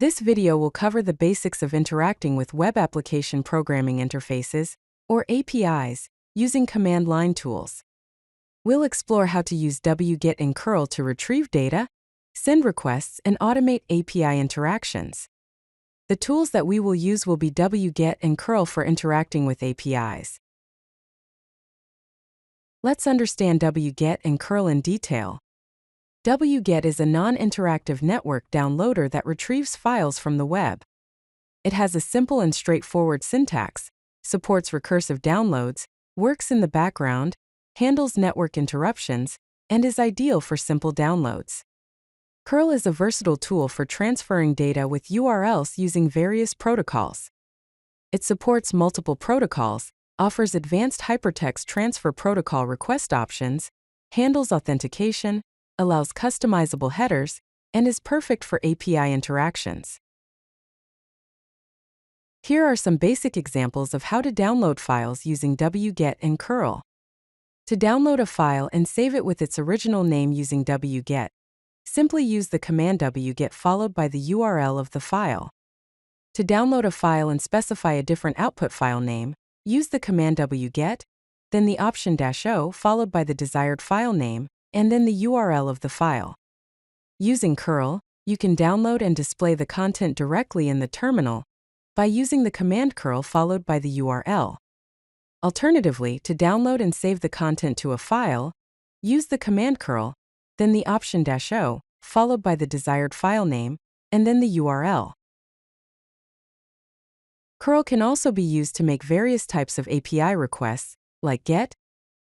This video will cover the basics of interacting with Web Application Programming Interfaces, or APIs, using command line tools. We'll explore how to use wget and curl to retrieve data, send requests, and automate API interactions. The tools that we will use will be wget and curl for interacting with APIs. Let's understand wget and curl in detail. Wget is a non-interactive network downloader that retrieves files from the web. It has a simple and straightforward syntax, supports recursive downloads, works in the background, handles network interruptions, and is ideal for simple downloads. Curl is a versatile tool for transferring data with URLs using various protocols. It supports multiple protocols, offers advanced hypertext transfer protocol request options, handles authentication, allows customizable headers, and is perfect for API interactions. Here are some basic examples of how to download files using wget and curl. To download a file and save it with its original name using wget, simply use the command wget followed by the URL of the file. To download a file and specify a different output file name, use the command wget, then the option -o followed by the desired file name, and then the URL of the file. Using curl, you can download and display the content directly in the terminal by using the command curl followed by the URL. Alternatively, to download and save the content to a file, use the command curl, then the option -o followed by the desired file name, and then the URL. Curl can also be used to make various types of API requests, like GET,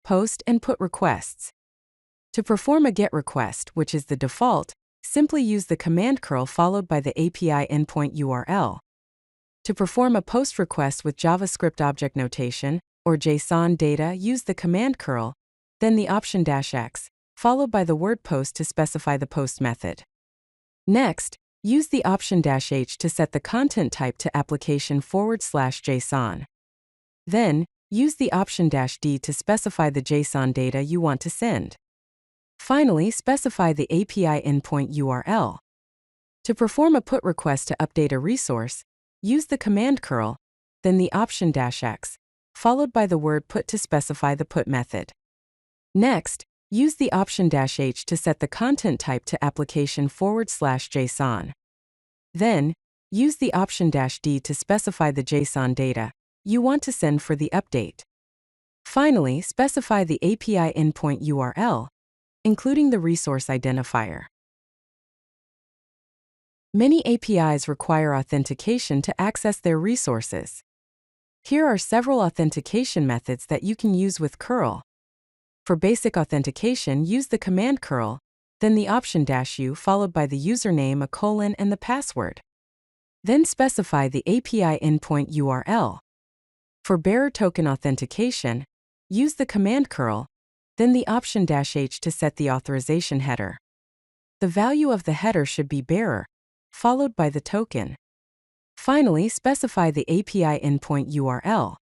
POST, and PUT requests. To perform a GET request, which is the default, simply use the command curl followed by the API endpoint URL. To perform a POST request with JavaScript object notation, or JSON data, use the command curl, then the option -x, followed by the word POST to specify the POST method. Next, use the option -h to set the content type to application/JSON. Then, use the option -d to specify the JSON data you want to send. Finally, specify the API endpoint URL. To perform a PUT request to update a resource, use the command curl, then the option -x, followed by the word PUT to specify the PUT method. Next, use the option -h to set the content type to application/JSON. Then, use the option -d to specify the JSON data you want to send for the update. Finally, specify the API endpoint URL, including the resource identifier. Many APIs require authentication to access their resources. Here are several authentication methods that you can use with curl. For basic authentication, use the command curl, then the option -u followed by the username, a colon, and the password. Then specify the API endpoint URL. For bearer token authentication, use the command curl, then the option -h to set the authorization header. The value of the header should be bearer, followed by the token. Finally, specify the API endpoint URL.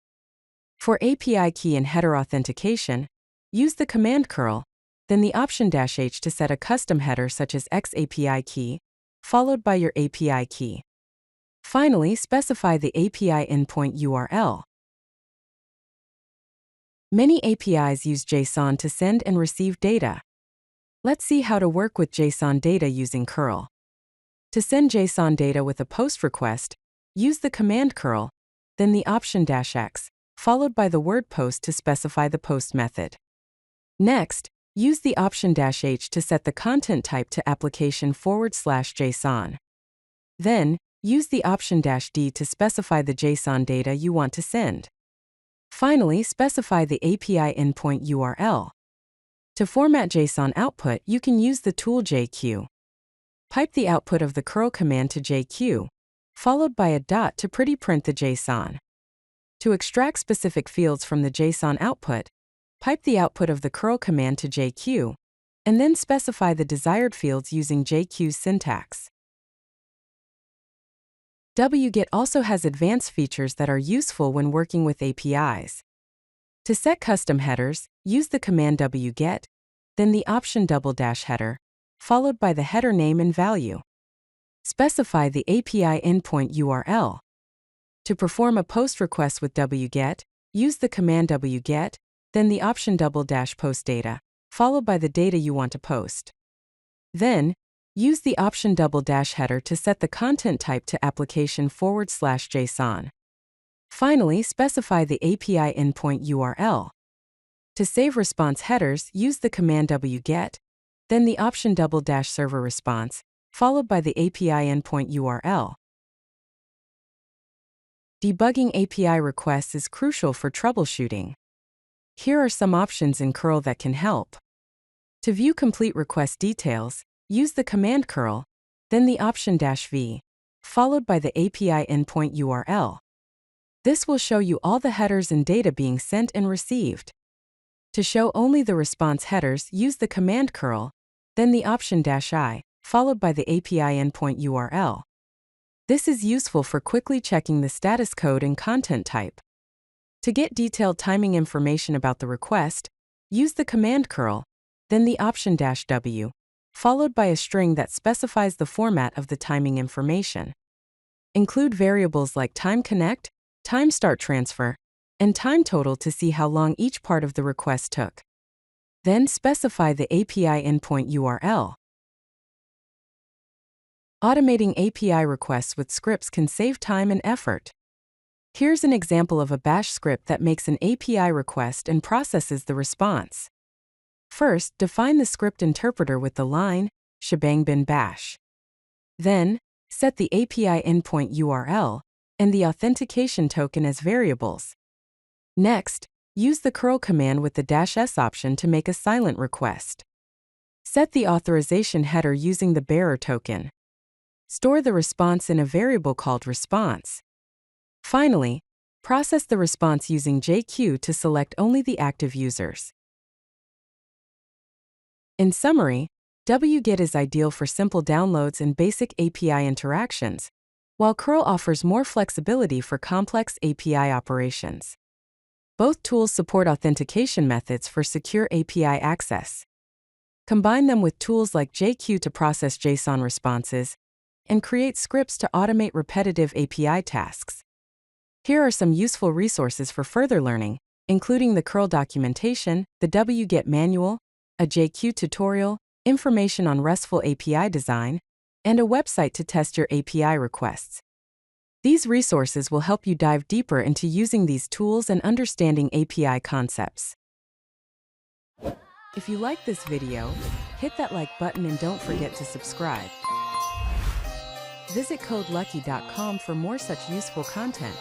For API key and header authentication, use the command curl, then the option -h to set a custom header such as XAPI key, followed by your API key. Finally, specify the API endpoint URL. Many APIs use JSON to send and receive data. Let's see how to work with JSON data using curl. To send JSON data with a POST request, use the command curl, then the option -x, followed by the word POST to specify the POST method. Next, use the option -h to set the content type to application/JSON. Then, use the option -d to specify the JSON data you want to send. Finally, specify the API endpoint URL. To format JSON output, you can use the tool JQ. Pipe the output of the curl command to JQ, followed by a dot to pretty print the JSON. To extract specific fields from the JSON output, pipe the output of the curl command to JQ, and then specify the desired fields using JQ's syntax. wget also has advanced features that are useful when working with APIs. To set custom headers, use the command wget, then the option "header," followed by the header name and value. Specify the API endpoint URL. To perform a post request with wget, use the command wget, then the option --post data, followed by the data you want to post. Then, use the option --header to set the content type to application/JSON. Finally, specify the API endpoint URL. To save response headers, use the command wget, then the option --server response, followed by the API endpoint URL. Debugging API requests is crucial for troubleshooting. Here are some options in curl that can help. To view complete request details, use the command curl, then the option -v, followed by the API endpoint URL. This will show you all the headers and data being sent and received. To show only the response headers, use the command curl, then the option -i, followed by the API endpoint URL. This is useful for quickly checking the status code and content type. To get detailed timing information about the request, use the command curl, then the option -w, followed by a string that specifies the format of the timing information. Include variables like time connect, time start transfer, and time total to see how long each part of the request took. Then specify the API endpoint URL. Automating API requests with scripts can save time and effort. Here's an example of a bash script that makes an API request and processes the response. First, define the script interpreter with the line shebang bin bash. Then, set the API endpoint URL and the authentication token as variables. Next, use the curl command with the -s option to make a silent request. Set the authorization header using the bearer token. Store the response in a variable called response. Finally, process the response using JQ to select only the active users. In summary, wget is ideal for simple downloads and basic API interactions, while curl offers more flexibility for complex API operations. Both tools support authentication methods for secure API access. Combine them with tools like JQ to process JSON responses and create scripts to automate repetitive API tasks. Here are some useful resources for further learning, including the curl documentation, the wget manual, a JQ tutorial, information on RESTful API design, and a website to test your API requests. These resources will help you dive deeper into using these tools and understanding API concepts. If you like this video, hit that like button and don't forget to subscribe. Visit codelucky.com for more such useful content.